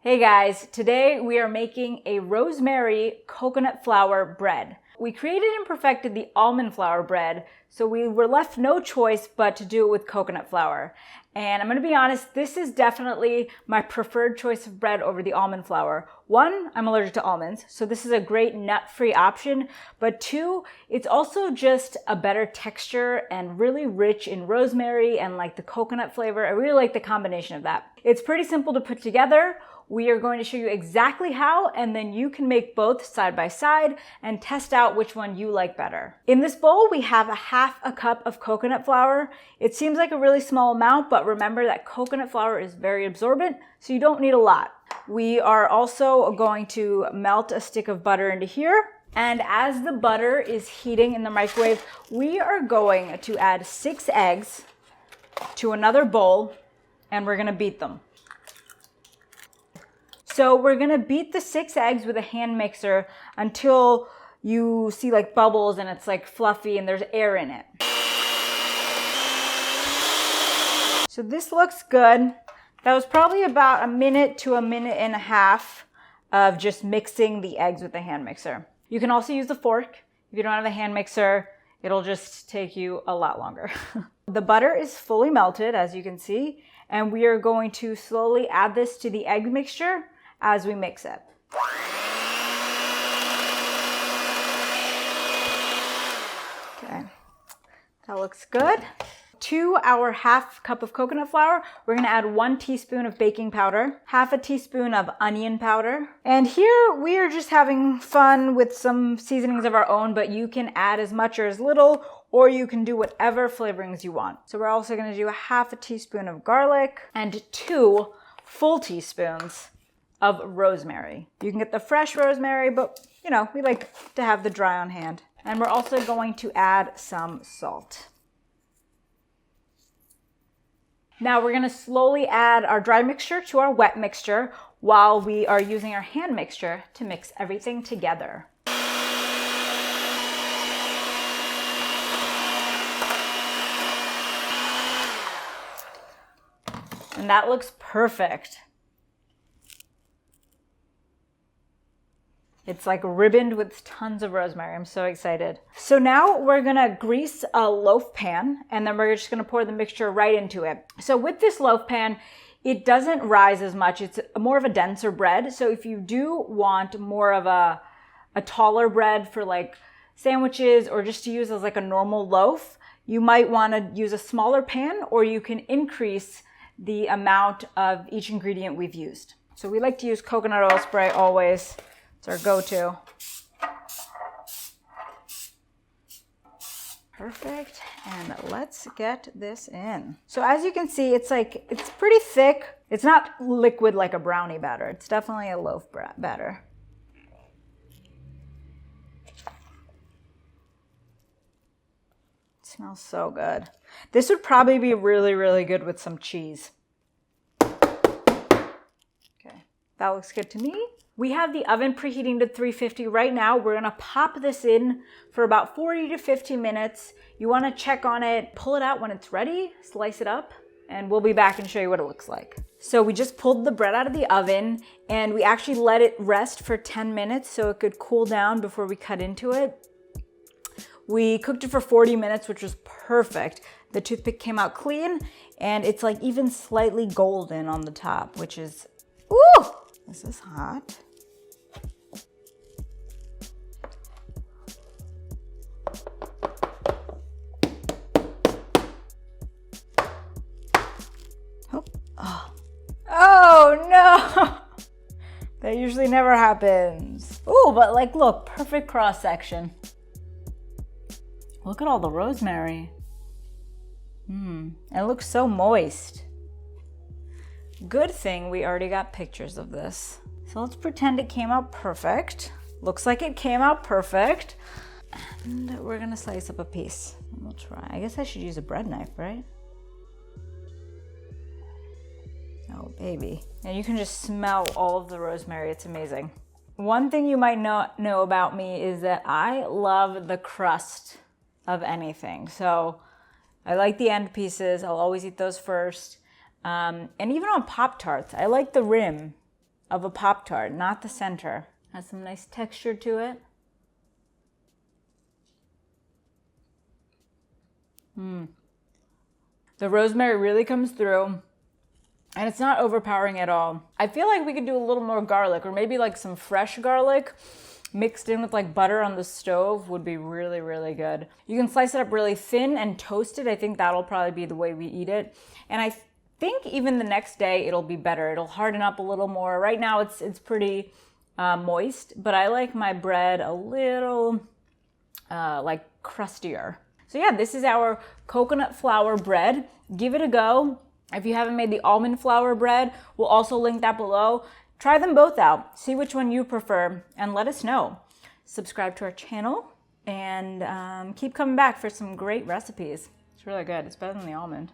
Hey guys, today we are making a rosemary coconut flour bread. We created and perfected the almond flour bread, so we were left no choice but to do it with coconut flour. And I'm gonna be honest, this is definitely my preferred choice of bread over the almond flour. One, I'm allergic to almonds, so this is a great nut-free option. But two, it's also just a better texture and really rich in rosemary and like the coconut flavor. I really like the combination of that. It's pretty simple to put together. We are going to show you exactly how, and then you can make both side by side and test out which one you like better. In this bowl, we have half a cup of coconut flour. It seems like a really small amount, but remember that coconut flour is very absorbent, so you don't need a lot. We are also going to melt a stick of butter into here. And as the butter is heating in the microwave, we are going to add 6 eggs to another bowl, and we're gonna beat them. So we're gonna beat the 6 eggs with a hand mixer until you see like bubbles and it's like fluffy and there's air in it. So this looks good. That was probably about a minute to a minute and a half of just mixing the eggs with the hand mixer. You can also use the fork. If you don't have a hand mixer, it'll just take you a lot longer. The butter is fully melted, as you can see, and we are going to slowly add this to the egg mixture as we mix it. Okay, that looks good. To our half cup of coconut flour, we're gonna add 1 teaspoon of baking powder, half a teaspoon of onion powder. And here we are just having fun with some seasonings of our own, but you can add as much or as little, or you can do whatever flavorings you want. So we're also gonna do a half a teaspoon of garlic and 2 full teaspoons of rosemary. You can get the fresh rosemary, but you know, we like to have the dry on hand. And we're also going to add some salt. Now we're gonna slowly add our dry mixture to our wet mixture while we are using our hand mixture to mix everything together. And that looks perfect. It's like ribboned with tons of rosemary. I'm so excited. So now we're gonna grease a loaf pan, and then we're just gonna pour the mixture right into it. So with this loaf pan, it doesn't rise as much. It's more of a denser bread. So if you do want more of a taller bread for like sandwiches or just to use as like a normal loaf, you might wanna use a smaller pan, or you can increase the amount of each ingredient we've used. So we like to use coconut oil spray always. It's our go-to. Perfect, and let's get this in. So as you can see, it's pretty thick. It's not liquid like a brownie batter. It's definitely a loaf batter. It smells so good. This would probably be really, really good with some cheese. Okay, that looks good to me. We have the oven preheating to 350 right now. We're gonna pop this in for about 40 to 50 minutes. You wanna check on it, pull it out when it's ready, slice it up, and we'll be back and show you what it looks like. So we just pulled the bread out of the oven, and we actually let it rest for 10 minutes so it could cool down before we cut into it. We cooked it for 40 minutes, which was perfect. The toothpick came out clean, and it's like even slightly golden on the top, which is, ooh, this is hot. Oh no! That usually never happens. Oh, but like, look, perfect cross section. Look at all the rosemary. It looks so moist. Good thing we already got pictures of this. So let's pretend it came out perfect. Looks like it came out perfect. And we're gonna slice up a piece. We'll try. I guess I should use a bread knife, right? Oh, baby. And you can just smell all of the rosemary. It's amazing. One thing you might not know about me is that I love the crust of anything. So I like the end pieces. I'll always eat those first. And even on Pop-Tarts, I like the rim. of a Pop-Tart, not the center. Has some nice texture to it. The rosemary really comes through, and it's not overpowering at all. I feel like we could do a little more garlic, or maybe like some fresh garlic mixed in with like butter on the stove would be really, really good. You can slice it up really thin and toast it. I think that'll probably be the way we eat it. And I think even the next day it'll be better. It'll harden up a little more. Right now it's pretty moist, but I like my bread a little like crustier. So yeah, this is our coconut flour bread. Give it a go. If you haven't made the almond flour bread, we'll also link that below. Try them both out. See which one you prefer and let us know. Subscribe to our channel and keep coming back for some great recipes. It's really good. It's better than the almond.